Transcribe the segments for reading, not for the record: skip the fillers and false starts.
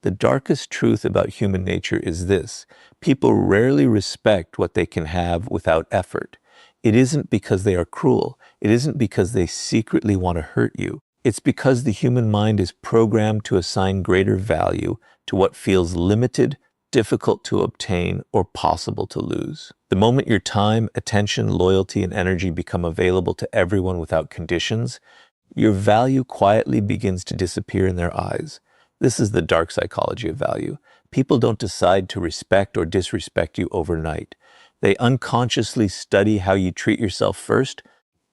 The darkest truth about human nature is this: people rarely respect what they can have without effort. It isn't because they are cruel. It isn't because they secretly want to hurt you. It's because the human mind is programmed to assign greater value to what feels limited, difficult to obtain, or possible to lose. The moment your time, attention, loyalty, and energy become available to everyone without conditions, your value quietly begins to disappear in their eyes. This is the dark psychology of value. People don't decide to respect or disrespect you overnight. They unconsciously study how you treat yourself first,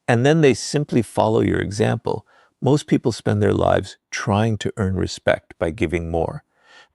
and then they simply follow your example. Most people spend their lives trying to earn respect by giving more.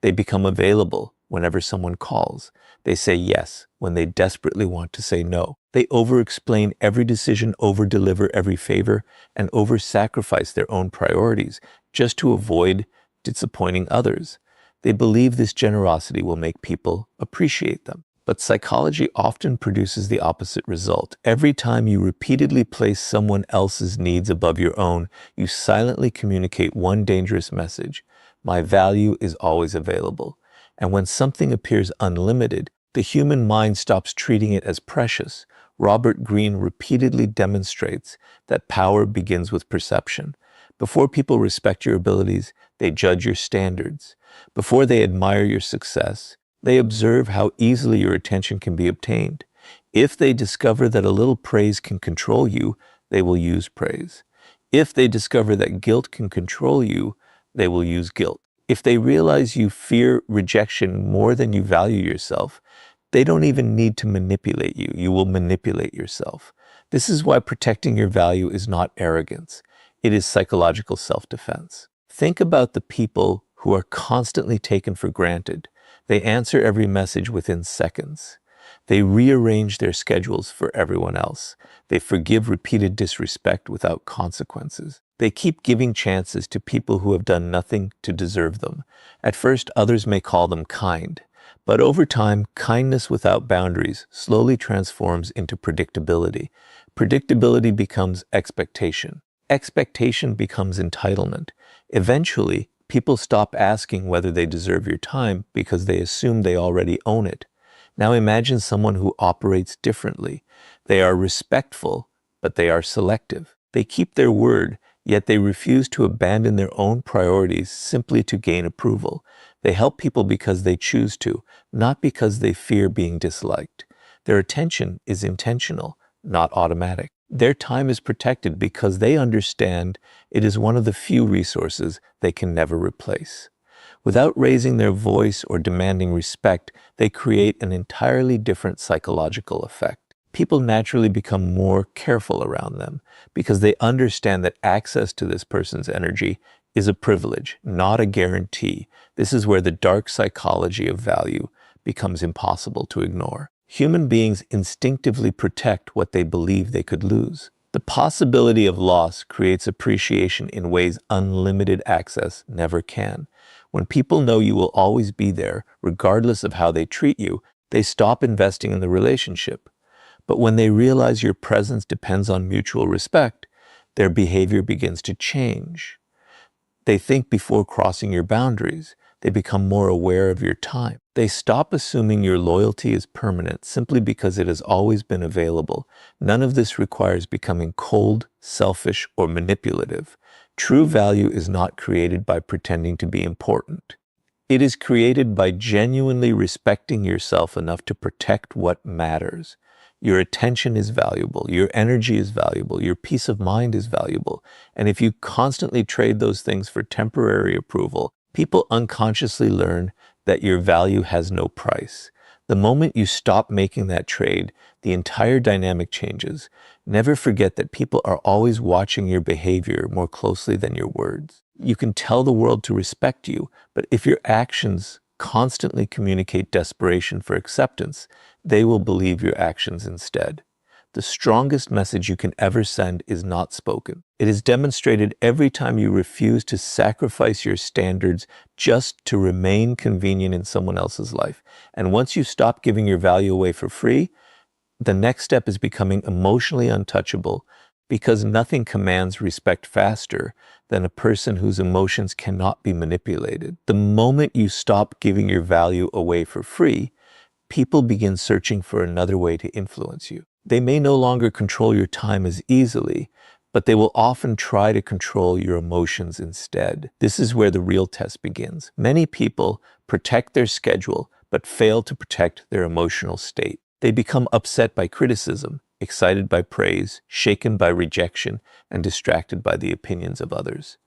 They become available whenever someone calls. They say yes when they desperately want to say no. They over-explain every decision, over-deliver every favor, and over-sacrifice their own priorities just to avoid disappointing others. They believe this generosity will make people appreciate them. But psychology often produces the opposite result. Every time you repeatedly place someone else's needs above your own, you silently communicate one dangerous message: my value is always available. And when something appears unlimited, the human mind stops treating it as precious. Robert Greene repeatedly demonstrates that power begins with perception. Before people respect your abilities, they judge your standards. Before they admire your success, they observe how easily your attention can be obtained. If they discover that a little praise can control you, they will use praise. If they discover that guilt can control you, they will use guilt. If they realize you fear rejection more than you value yourself, they don't even need to manipulate you. You will manipulate yourself. This is why protecting your value is not arrogance. It is psychological self-defense. Think about the people who are constantly taken for granted. They answer every message within seconds. They rearrange their schedules for everyone else. They forgive repeated disrespect without consequences. They keep giving chances to people who have done nothing to deserve them. At first, others may call them kind, but over time, kindness without boundaries slowly transforms into predictability. Predictability becomes expectation. Expectation becomes entitlement. Eventually, people stop asking whether they deserve your time because they assume they already own it. Now imagine someone who operates differently. They are respectful, but they are selective. They keep their word, yet they refuse to abandon their own priorities simply to gain approval. They help people because they choose to, not because they fear being disliked. Their attention is intentional, not automatic. Their time is protected because they understand it is one of the few resources they can never replace. Without raising their voice or demanding respect, they create an entirely different psychological effect. People naturally become more careful around them because they understand that access to this person's energy is a privilege, not a guarantee. This is where the dark psychology of value becomes impossible to ignore. Human beings instinctively protect what they believe they could lose. The possibility of loss creates appreciation in ways unlimited access never can. When people know you will always be there, regardless of how they treat you, they stop investing in the relationship. But when they realize your presence depends on mutual respect, their behavior begins to change. They think before crossing your boundaries. They become more aware of your time. They stop assuming your loyalty is permanent simply because it has always been available. None of this requires becoming cold, selfish, or manipulative. True value is not created by pretending to be important. It is created by genuinely respecting yourself enough to protect what matters. Your attention is valuable, your energy is valuable, your peace of mind is valuable. And if you constantly trade those things for temporary approval, people unconsciously learn that your value has no price. The moment you stop making that trade, the entire dynamic changes. Never forget that people are always watching your behavior more closely than your words. You can tell the world to respect you, but if your actions constantly communicate desperation for acceptance, they will believe your actions instead. The strongest message you can ever send is not spoken. It is demonstrated every time you refuse to sacrifice your standards just to remain convenient in someone else's life. And once you stop giving your value away for free, the next step is becoming emotionally untouchable. because nothing commands respect faster than a person whose emotions cannot be manipulated. The moment you stop giving your value away for free, people begin searching for another way to influence you. They may no longer control your time as easily, but they will often try to control your emotions instead. This is where the real test begins. Many people protect their schedule, but fail to protect their emotional state. They become upset by criticism, excited by praise, shaken by rejection, and distracted by the opinions of others.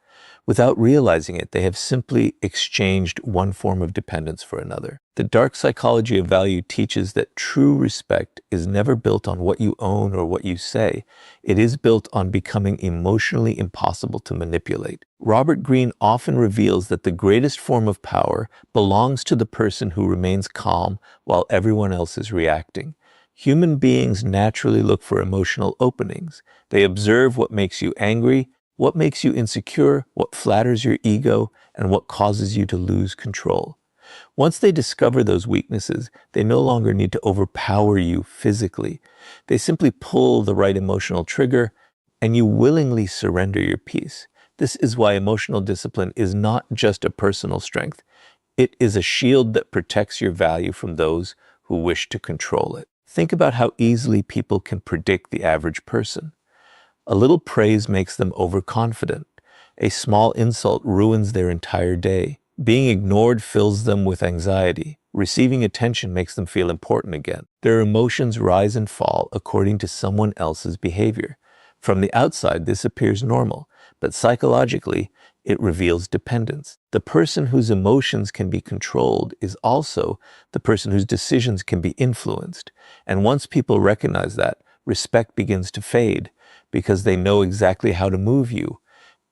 Without realizing it, they have simply exchanged one form of dependence for another. The dark psychology of value teaches that true respect is never built on what you own or what you say. It is built on becoming emotionally impossible to manipulate. Robert Greene often reveals that the greatest form of power belongs to the person who remains calm while everyone else is reacting. Human beings naturally look for emotional openings. They observe what makes you angry, what makes you insecure, what flatters your ego, and what causes you to lose control. Once they discover those weaknesses, they no longer need to overpower you physically. They simply pull the right emotional trigger, and you willingly surrender your peace. This is why emotional discipline is not just a personal strength. It is a shield that protects your value from those who wish to control it. Think about how easily people can predict the average person. A little praise makes them overconfident. A small insult ruins their entire day. Being ignored fills them with anxiety. Receiving attention makes them feel important again. Their emotions rise and fall according to someone else's behavior. From the outside, this appears normal, but psychologically, it reveals dependence. The person whose emotions can be controlled is also the person whose decisions can be influenced. And once people recognize that, respect begins to fade because they know exactly how to move you.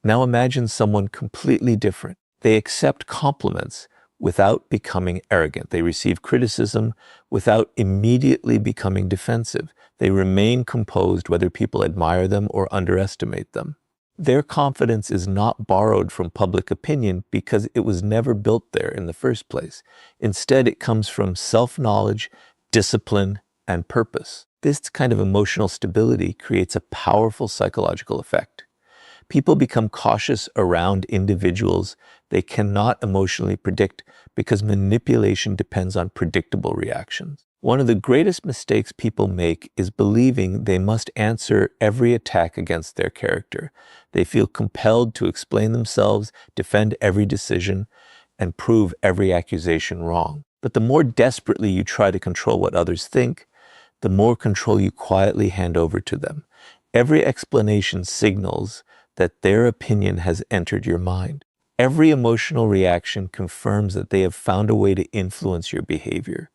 Now imagine someone completely different. They accept compliments without becoming arrogant. They receive criticism without immediately becoming defensive. They remain composed whether people admire them or underestimate them. Their confidence is not borrowed from public opinion because it was never built there in the first place. Instead, it comes from self-knowledge, discipline, and purpose. This kind of emotional stability creates a powerful psychological effect. People become cautious around individuals they cannot emotionally predict because manipulation depends on predictable reactions. One of the greatest mistakes people make is believing they must answer every attack against their character. They feel compelled to explain themselves, defend every decision, and prove every accusation wrong. But the more desperately you try to control what others think, the more control you quietly hand over to them. Every explanation signals that their opinion has entered your mind. Every emotional reaction confirms that they have found a way to influence your behavior.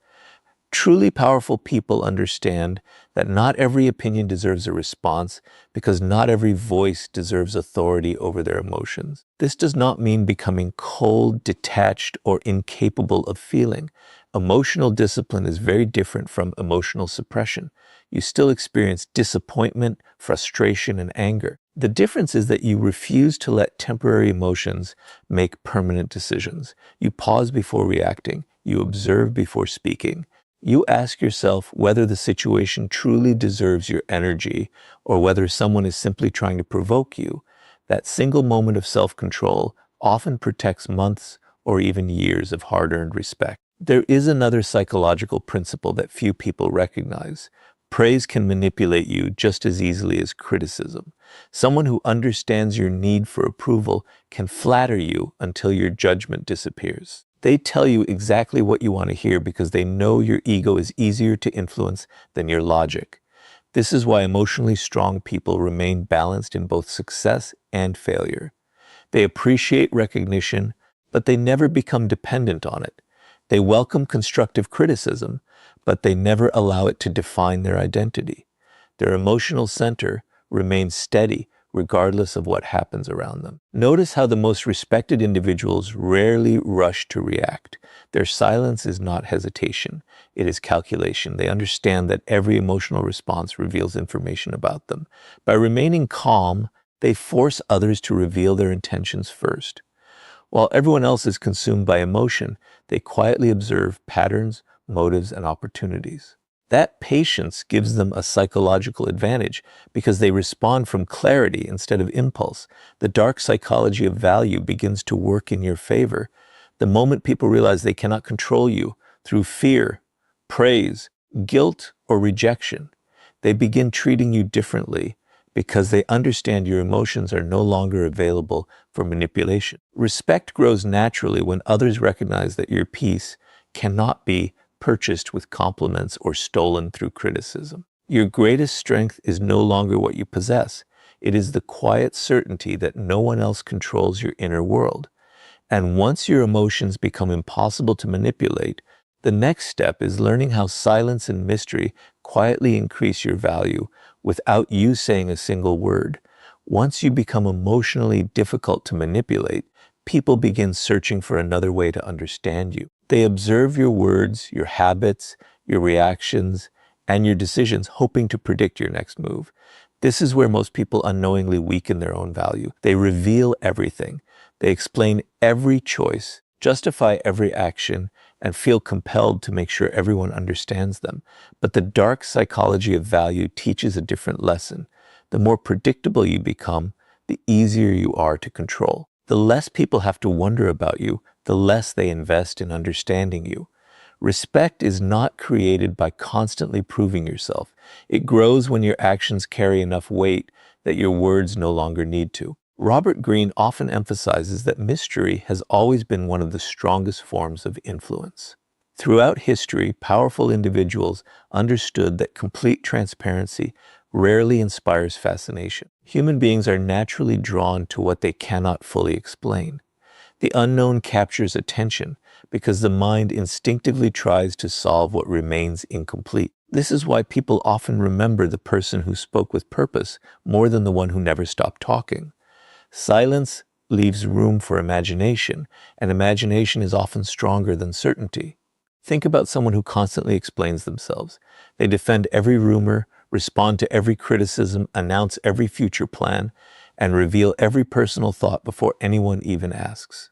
Truly powerful people understand that not every opinion deserves a response because not every voice deserves authority over their emotions. This does not mean becoming cold, detached, or incapable of feeling. Emotional discipline is very different from emotional suppression. You still experience disappointment, frustration, and anger. The difference is that you refuse to let temporary emotions make permanent decisions. You pause before reacting. You observe before speaking. You ask yourself whether the situation truly deserves your energy or whether someone is simply trying to provoke you. That single moment of self-control often protects months or even years of hard-earned respect. There is another psychological principle that few people recognize. Praise can manipulate you just as easily as criticism. Someone who understands your need for approval can flatter you until your judgment disappears. They tell you exactly what you want to hear because they know your ego is easier to influence than your logic. This is why emotionally strong people remain balanced in both success and failure. They appreciate recognition, but they never become dependent on it. They welcome constructive criticism, but they never allow it to define their identity. Their emotional center remains steady regardless of what happens around them. Notice how the most respected individuals rarely rush to react. Their silence is not hesitation, it is calculation. They understand that every emotional response reveals information about them. By remaining calm, they force others to reveal their intentions first. While everyone else is consumed by emotion, they quietly observe patterns, motives, and opportunities. That patience gives them a psychological advantage because they respond from clarity instead of impulse. The dark psychology of value begins to work in your favor. The moment people realize they cannot control you through fear, praise, guilt, or rejection, they begin treating you differently because they understand your emotions are no longer available for manipulation. Respect grows naturally when others recognize that your peace cannot be purchased with compliments or stolen through criticism. Your greatest strength is no longer what you possess. It is the quiet certainty that no one else controls your inner world. And once your emotions become impossible to manipulate, the next step is learning how silence and mystery quietly increase your value without you saying a single word. Once you become emotionally difficult to manipulate, people begin searching for another way to understand you. They observe your words, your habits, your reactions, and your decisions, hoping to predict your next move. This is where most people unknowingly weaken their own value. They reveal everything. They explain every choice, justify every action, and feel compelled to make sure everyone understands them. But the dark psychology of value teaches a different lesson. The more predictable you become, the easier you are to control. The less people have to wonder about you, the less they invest in understanding you. Respect is not created by constantly proving yourself. It grows when your actions carry enough weight that your words no longer need to. Robert Greene often emphasizes that mystery has always been one of the strongest forms of influence. Throughout history, powerful individuals understood that complete transparency rarely inspires fascination. Human beings are naturally drawn to what they cannot fully explain. The unknown captures attention because the mind instinctively tries to solve what remains incomplete. This is why people often remember the person who spoke with purpose more than the one who never stopped talking. Silence leaves room for imagination, and imagination is often stronger than certainty. Think about someone who constantly explains themselves. They defend every rumor, respond to every criticism, announce every future plan, and reveal every personal thought before anyone even asks.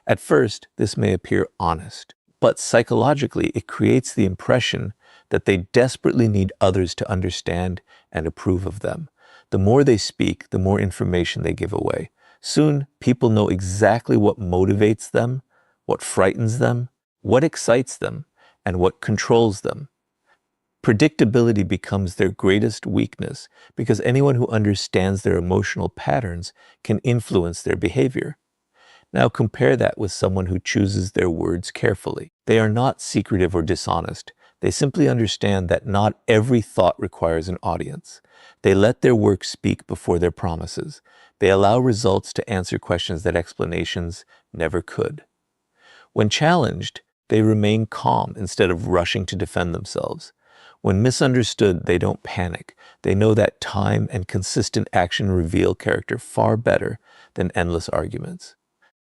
At first, this may appear honest, but psychologically, it creates the impression that they desperately need others to understand and approve of them. The more they speak, the more information they give away. Soon, people know exactly what motivates them, what frightens them, what excites them, and what controls them. Predictability becomes their greatest weakness because anyone who understands their emotional patterns can influence their behavior. Now compare that with someone who chooses their words carefully. They are not secretive or dishonest. They simply understand that not every thought requires an audience. They let their work speak before their promises. They allow results to answer questions that explanations never could. When challenged, they remain calm instead of rushing to defend themselves. When misunderstood, they don't panic. They know that time and consistent action reveal character far better than endless arguments.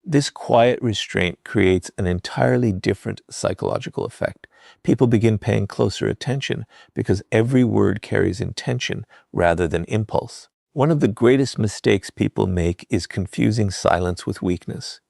This quiet restraint creates an entirely different psychological effect. People begin paying closer attention because every word carries intention rather than impulse. One of the greatest mistakes people make is confusing silence with weakness.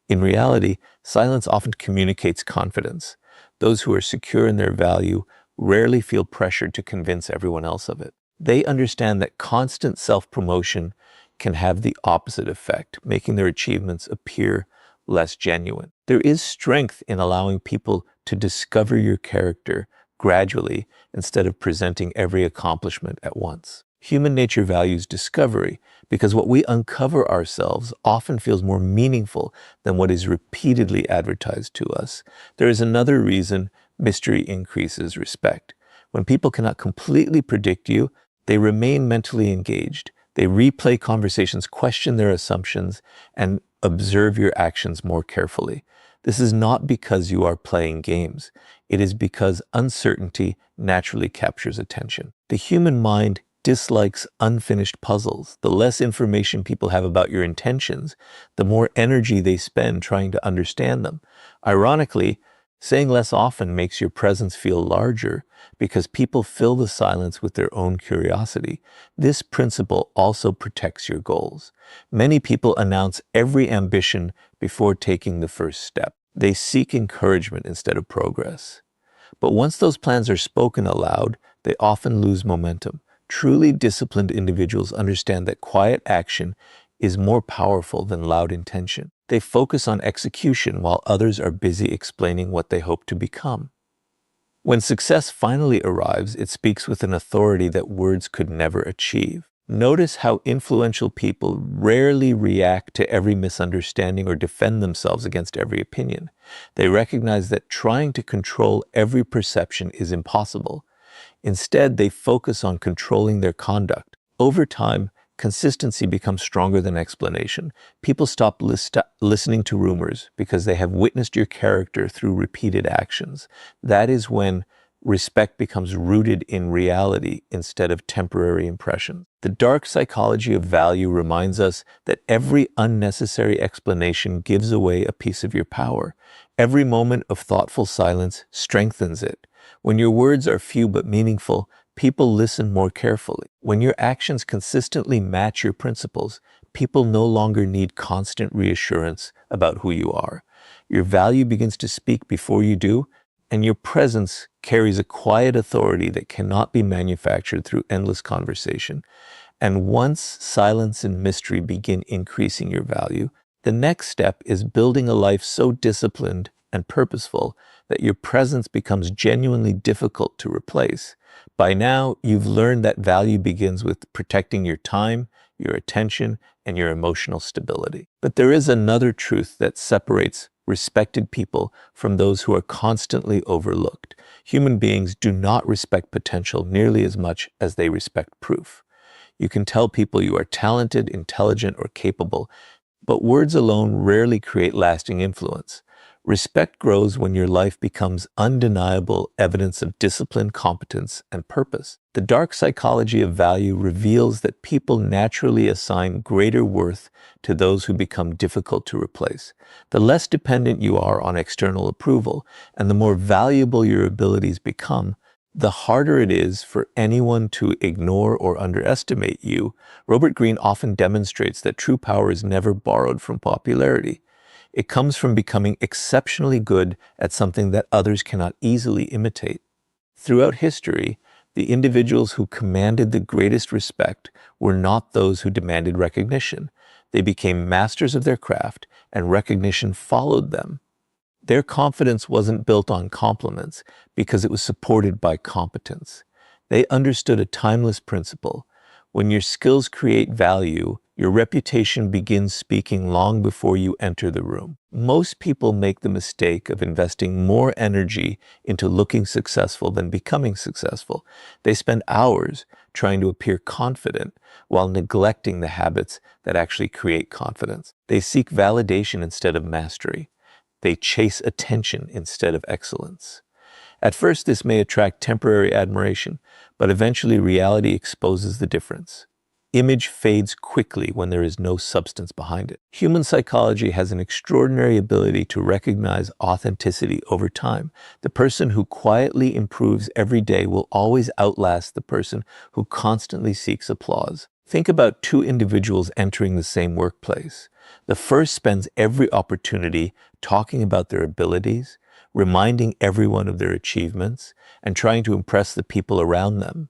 In reality, silence often communicates confidence. Those who are secure in their value rarely feel pressured to convince everyone else of it. They understand that constant self-promotion can have the opposite effect, making their achievements appear less genuine. There is strength in allowing people to discover your character gradually instead of presenting every accomplishment at once. Human nature values discovery because what we uncover ourselves often feels more meaningful than what is repeatedly advertised to us. There is another reason mystery increases respect. When people cannot completely predict you, they remain mentally engaged. They replay conversations, question their assumptions, and observe your actions more carefully. This is not because you are playing games. It is because uncertainty naturally captures attention. The human mind dislikes unfinished puzzles. The less information people have about your intentions, the more energy they spend trying to understand them. Ironically, saying less often makes your presence feel larger because people fill the silence with their own curiosity. This principle also protects your goals. Many people announce every ambition before taking the first step. They seek encouragement instead of progress. But once those plans are spoken aloud, they often lose momentum. Truly disciplined individuals understand that quiet action is more powerful than loud intention. They focus on execution while others are busy explaining what they hope to become. When success finally arrives, it speaks with an authority that words could never achieve. Notice how influential people rarely react to every misunderstanding or defend themselves against every opinion. They recognize that trying to control every perception is impossible. Instead, they focus on controlling their conduct. Over time, consistency becomes stronger than explanation. People stop listening to rumors because they have witnessed your character through repeated actions. That is when respect becomes rooted in reality instead of temporary impressions. The dark psychology of value reminds us that every unnecessary explanation gives away a piece of your power. Every moment of thoughtful silence strengthens it. When your words are few but meaningful, people listen more carefully. When your actions consistently match your principles, people no longer need constant reassurance about who you are. Your value begins to speak before you do, and your presence carries a quiet authority that cannot be manufactured through endless conversation. And once silence and mystery begin increasing your value, the next step is building a life so disciplined and purposeful that your presence becomes genuinely difficult to replace. By now, you've learned that value begins with protecting your time, your attention, and your emotional stability. But there is another truth that separates respected people from those who are constantly overlooked. Human beings do not respect potential nearly as much as they respect proof. You can tell people you are talented, intelligent, or capable, but words alone rarely create lasting influence. Respect grows when your life becomes undeniable evidence of discipline, competence, and purpose. The dark psychology of value reveals that people naturally assign greater worth to those who become difficult to replace. The less dependent you are on external approval, and the more valuable your abilities become, the harder it is for anyone to ignore or underestimate you. Robert Greene often demonstrates that true power is never borrowed from popularity. It comes from becoming exceptionally good at something that others cannot easily imitate. Throughout history, the individuals who commanded the greatest respect were not those who demanded recognition. They became masters of their craft, and recognition followed them. Their confidence wasn't built on compliments because it was supported by competence. They understood a timeless principle. When your skills create value, your reputation begins speaking long before you enter the room. Most people make the mistake of investing more energy into looking successful than becoming successful. They spend hours trying to appear confident while neglecting the habits that actually create confidence. They seek validation instead of mastery. They chase attention instead of excellence. At first, this may attract temporary admiration, but eventually reality exposes the difference. Image fades quickly when there is no substance behind it. Human psychology has an extraordinary ability to recognize authenticity over time. The person who quietly improves every day will always outlast the person who constantly seeks applause. Think about two individuals entering the same workplace. The first spends every opportunity talking about their abilities, reminding everyone of their achievements, and trying to impress the people around them.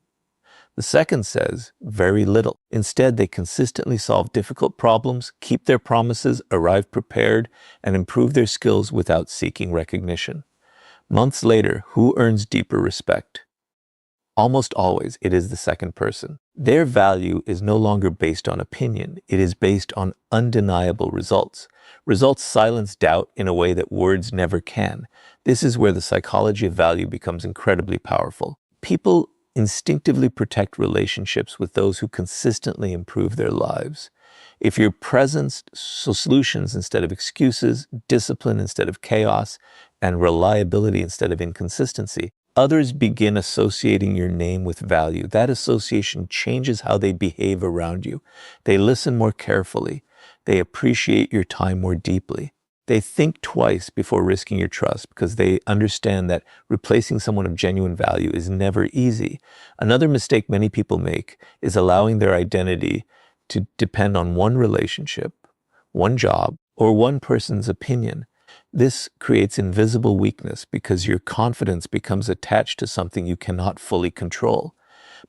The second says very little. Instead, they consistently solve difficult problems, keep their promises, arrive prepared, and improve their skills without seeking recognition. Months later, who earns deeper respect? Almost always, it is the second person. Their value is no longer based on opinion. It is based on undeniable results. Results silence doubt in a way that words never can. This is where the psychology of value becomes incredibly powerful. People instinctively protect relationships with those who consistently improve their lives. If your presence, solutions instead of excuses, discipline instead of chaos, and reliability instead of inconsistency, others begin associating your name with value. That association changes how they behave around you. They listen more carefully. They appreciate your time more deeply. They think twice before risking your trust because they understand that replacing someone of genuine value is never easy. Another mistake many people make is allowing their identity to depend on one relationship, one job, or one person's opinion. This creates invisible weakness because your confidence becomes attached to something you cannot fully control.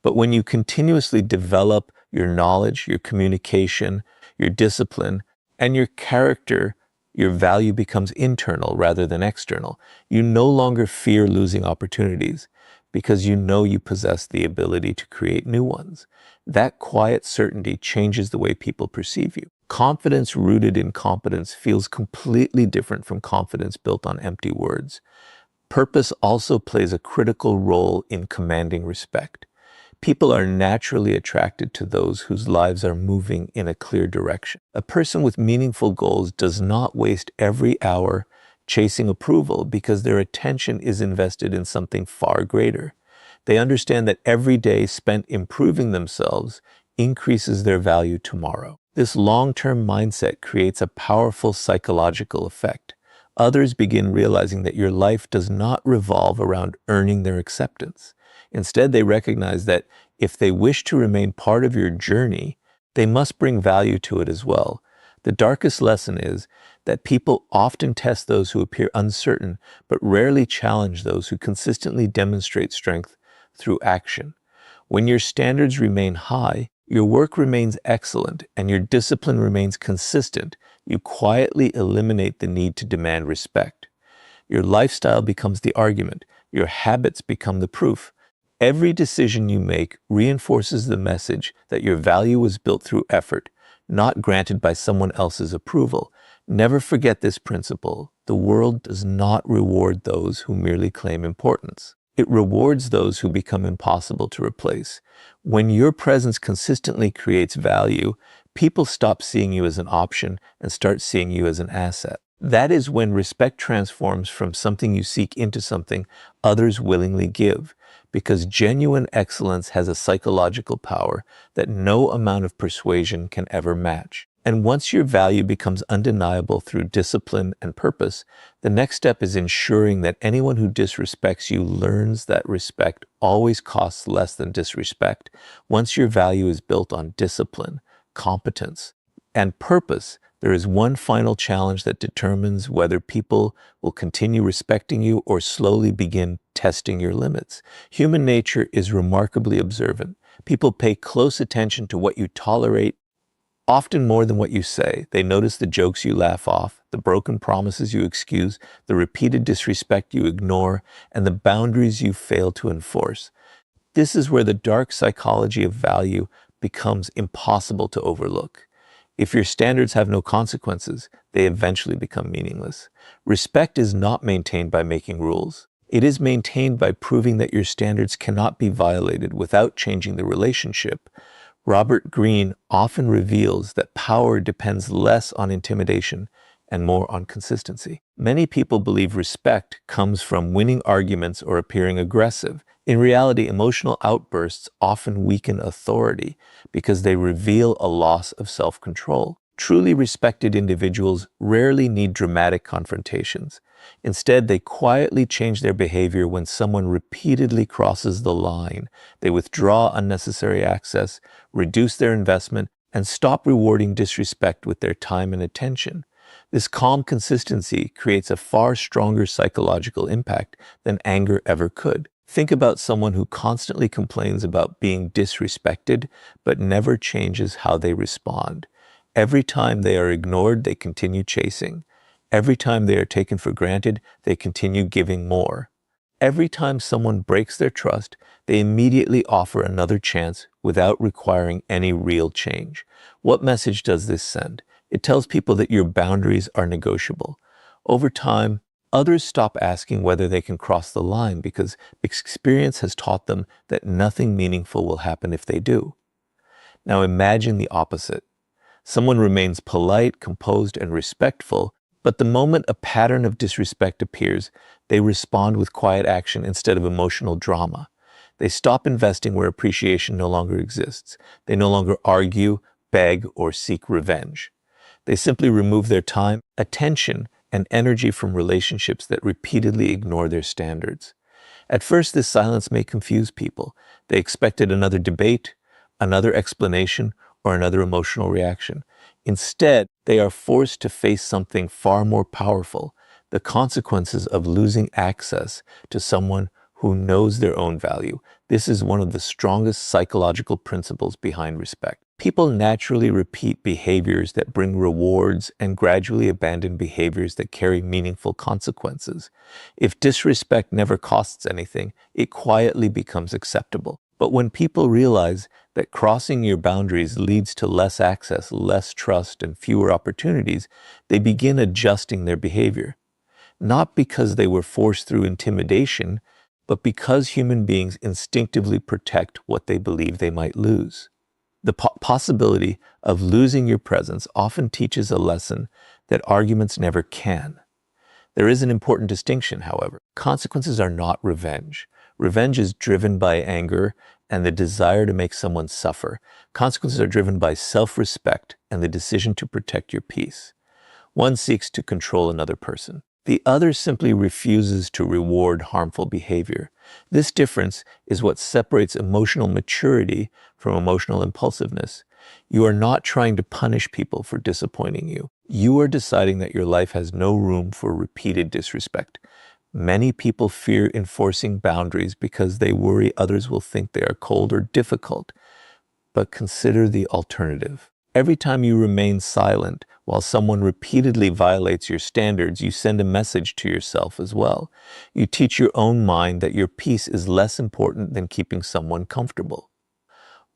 But when you continuously develop your knowledge, your communication, your discipline, and your character, your value becomes internal rather than external. You no longer fear losing opportunities because you know you possess the ability to create new ones. That quiet certainty changes the way people perceive you. Confidence rooted in competence feels completely different from confidence built on empty words. Purpose also plays a critical role in commanding respect. People are naturally attracted to those whose lives are moving in a clear direction. A person with meaningful goals does not waste every hour chasing approval because their attention is invested in something far greater. They understand that every day spent improving themselves increases their value tomorrow. This long-term mindset creates a powerful psychological effect. Others begin realizing that your life does not revolve around earning their acceptance. Instead, they recognize that if they wish to remain part of your journey, they must bring value to it as well. The darkest lesson is that people often test those who appear uncertain, but rarely challenge those who consistently demonstrate strength through action. When your standards remain high, your work remains excellent, and your discipline remains consistent, you quietly eliminate the need to demand respect. Your lifestyle becomes the argument. Your habits become the proof. Every decision you make reinforces the message that your value was built through effort, not granted by someone else's approval. Never forget this principle. The world does not reward those who merely claim importance. It rewards those who become impossible to replace. When your presence consistently creates value, people stop seeing you as an option and start seeing you as an asset. That is when respect transforms from something you seek into something others willingly give, because genuine excellence has a psychological power that no amount of persuasion can ever match. And once your value becomes undeniable through discipline and purpose, the next step is ensuring that anyone who disrespects you learns that respect always costs less than disrespect. Once your value is built on discipline, competence, and purpose, there is one final challenge that determines whether people will continue respecting you or slowly begin testing your limits. Human nature is remarkably observant. People pay close attention to what you tolerate, often more than what you say. They notice the jokes you laugh off, the broken promises you excuse, the repeated disrespect you ignore, and the boundaries you fail to enforce. This is where the dark psychology of value becomes impossible to overlook. If your standards have no consequences, they eventually become meaningless. Respect is not maintained by making rules. It is maintained by proving that your standards cannot be violated without changing the relationship. Robert Greene often reveals that power depends less on intimidation and more on consistency. Many people believe respect comes from winning arguments or appearing aggressive. In reality, emotional outbursts often weaken authority because they reveal a loss of self-control. Truly respected individuals rarely need dramatic confrontations. Instead, they quietly change their behavior when someone repeatedly crosses the line. They withdraw unnecessary access, reduce their investment, and stop rewarding disrespect with their time and attention. This calm consistency creates a far stronger psychological impact than anger ever could. Think about someone who constantly complains about being disrespected, but never changes how they respond. Every time they are ignored, they continue chasing. Every time they are taken for granted, they continue giving more. Every time someone breaks their trust, they immediately offer another chance without requiring any real change. What message does this send? It tells people that your boundaries are negotiable. Over time, others stop asking whether they can cross the line because experience has taught them that nothing meaningful will happen if they do. Now imagine the opposite. Someone remains polite, composed, and respectful, but the moment a pattern of disrespect appears, they respond with quiet action instead of emotional drama. They stop investing where appreciation no longer exists. They no longer argue, beg, or seek revenge. They simply remove their time, attention, and energy from relationships that repeatedly ignore their standards. At first, this silence may confuse people. They expected another debate, another explanation, or another emotional reaction. Instead, they are forced to face something far more powerful. the consequences of losing access to someone who knows their own value. This is one of the strongest psychological principles behind respect. People naturally repeat behaviors that bring rewards and gradually abandon behaviors that carry meaningful consequences. If disrespect never costs anything, it quietly becomes acceptable. But when people realize that crossing your boundaries leads to less access, less trust, and fewer opportunities, they begin adjusting their behavior. Not because they were forced through intimidation, but because human beings instinctively protect what they believe they might lose. The possibility of losing your presence often teaches a lesson that arguments never can. There is an important distinction, however. Consequences are not revenge. Revenge is driven by anger and the desire to make someone suffer. Consequences are driven by self-respect and the decision to protect your peace. One seeks to control another person. The other simply refuses to reward harmful behavior. This difference is what separates emotional maturity from emotional impulsiveness. You are not trying to punish people for disappointing you. You are deciding that your life has no room for repeated disrespect. Many people fear enforcing boundaries because they worry others will think they are cold or difficult. But consider the alternative. Every time you remain silent while someone repeatedly violates your standards, you send a message to yourself as well. You teach your own mind that your peace is less important than keeping someone comfortable.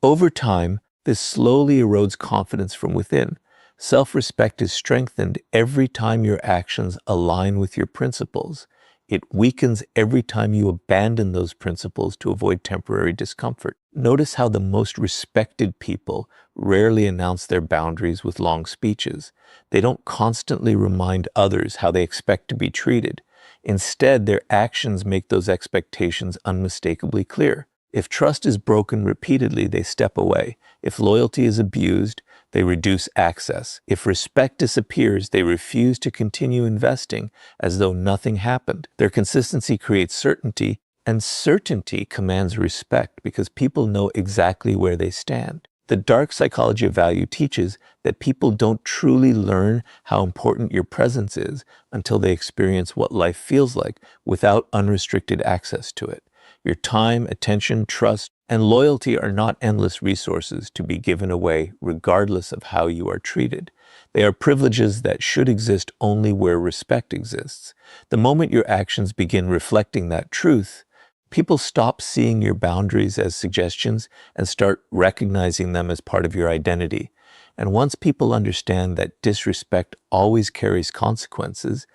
Over time, this slowly erodes confidence from within. Self-respect is strengthened every time your actions align with your principles. It weakens every time you abandon those principles to avoid temporary discomfort. Notice how the most respected people rarely announce their boundaries with long speeches. They don't constantly remind others how they expect to be treated. Instead, their actions make those expectations unmistakably clear. If trust is broken repeatedly, they step away. If loyalty is abused, they reduce access. If respect disappears, they refuse to continue investing as though nothing happened. Their consistency creates certainty, and certainty commands respect because people know exactly where they stand. The dark psychology of value teaches that people don't truly learn how important your presence is until they experience what life feels like without unrestricted access to it. Your time, attention, trust, and loyalty are not endless resources to be given away regardless of how you are treated. They are privileges that should exist only where respect exists. The moment your actions begin reflecting that truth, people stop seeing your boundaries as suggestions and start recognizing them as part of your identity. And once people understand that disrespect always carries consequences,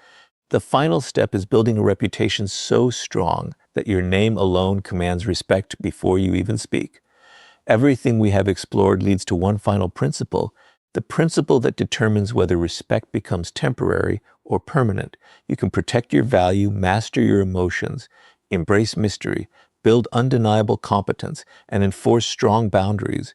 the final step is building a reputation so strong that your name alone commands respect before you even speak. Everything we have explored leads to one final principle, the principle that determines whether respect becomes temporary or permanent. You can protect your value, master your emotions, embrace mystery, build undeniable competence, and enforce strong boundaries.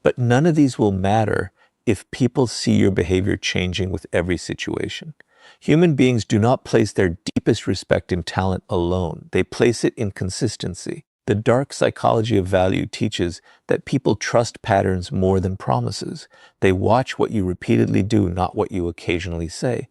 But none of these will matter if people see your behavior changing with every situation. Human beings do not place their deepest respect in talent alone. They place it in consistency. The dark psychology of value teaches that people trust patterns more than promises. They watch what you repeatedly do, not what you occasionally say.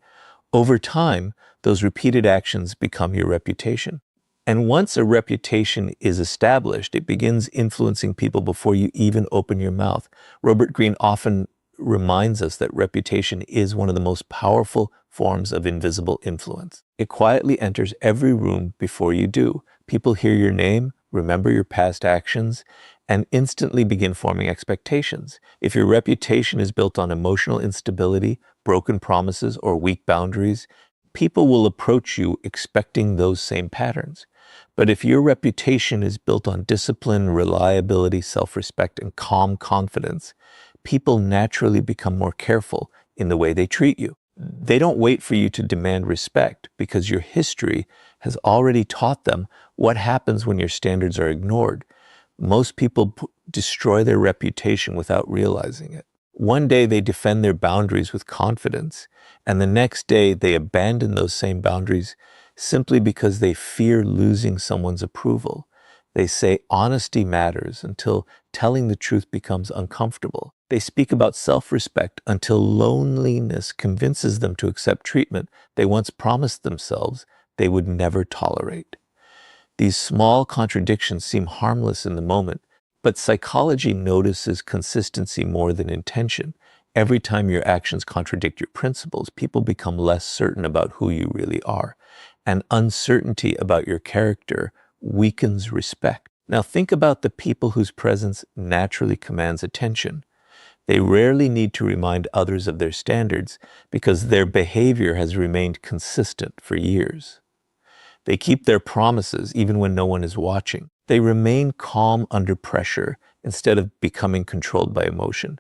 Over time, those repeated actions become your reputation. And once a reputation is established, it begins influencing people before you even open your mouth. Robert Greene often reminds us that reputation is one of the most powerful forms of invisible influence. It quietly enters every room before you do. People hear your name, remember your past actions, and instantly begin forming expectations. If your reputation is built on emotional instability, broken promises, or weak boundaries, people will approach you expecting those same patterns. But if your reputation is built on discipline, reliability, self-respect, and calm confidence, people naturally become more careful in the way they treat you. They don't wait for you to demand respect because your history has already taught them what happens when your standards are ignored. Most people destroy their reputation without realizing it. One day they defend their boundaries with confidence, and the next day they abandon those same boundaries simply because they fear losing someone's approval. They say honesty matters until telling the truth becomes uncomfortable. They speak about self-respect until loneliness convinces them to accept treatment they once promised themselves they would never tolerate. These small contradictions seem harmless in the moment, but psychology notices consistency more than intention. Every time your actions contradict your principles, people become less certain about who you really are. And uncertainty about your character weakens respect. Now think about the people whose presence naturally commands attention. They rarely need to remind others of their standards because their behavior has remained consistent for years. They keep their promises even when no one is watching. They remain calm under pressure instead of becoming controlled by emotion.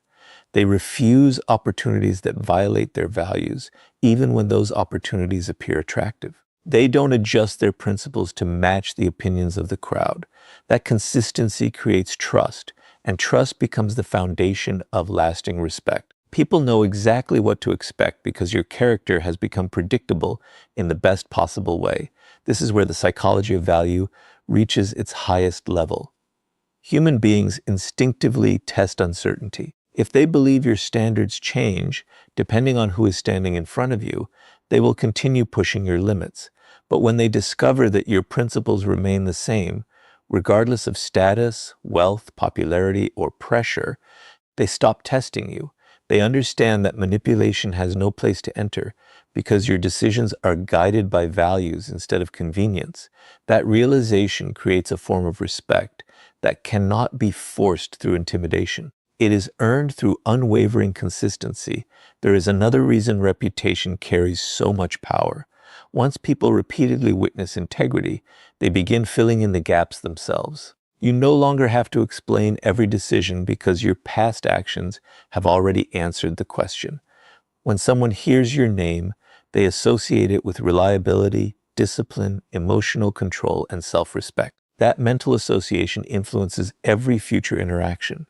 They refuse opportunities that violate their values, even when those opportunities appear attractive. They don't adjust their principles to match the opinions of the crowd. That consistency creates trust, and trust becomes the foundation of lasting respect. People know exactly what to expect because your character has become predictable in the best possible way. This is where the psychology of value reaches its highest level. Human beings instinctively test uncertainty. If they believe your standards change, depending on who is standing in front of you, they will continue pushing your limits. But when they discover that your principles remain the same, regardless of status, wealth, popularity, or pressure, they stop testing you. They understand that manipulation has no place to enter because your decisions are guided by values instead of convenience. That realization creates a form of respect that cannot be forced through intimidation. It is earned through unwavering consistency. There is another reason reputation carries so much power. Once people repeatedly witness integrity, they begin filling in the gaps themselves. You no longer have to explain every decision because your past actions have already answered the question. When someone hears your name, they associate it with reliability, discipline, emotional control, and self-respect. That mental association influences every future interaction.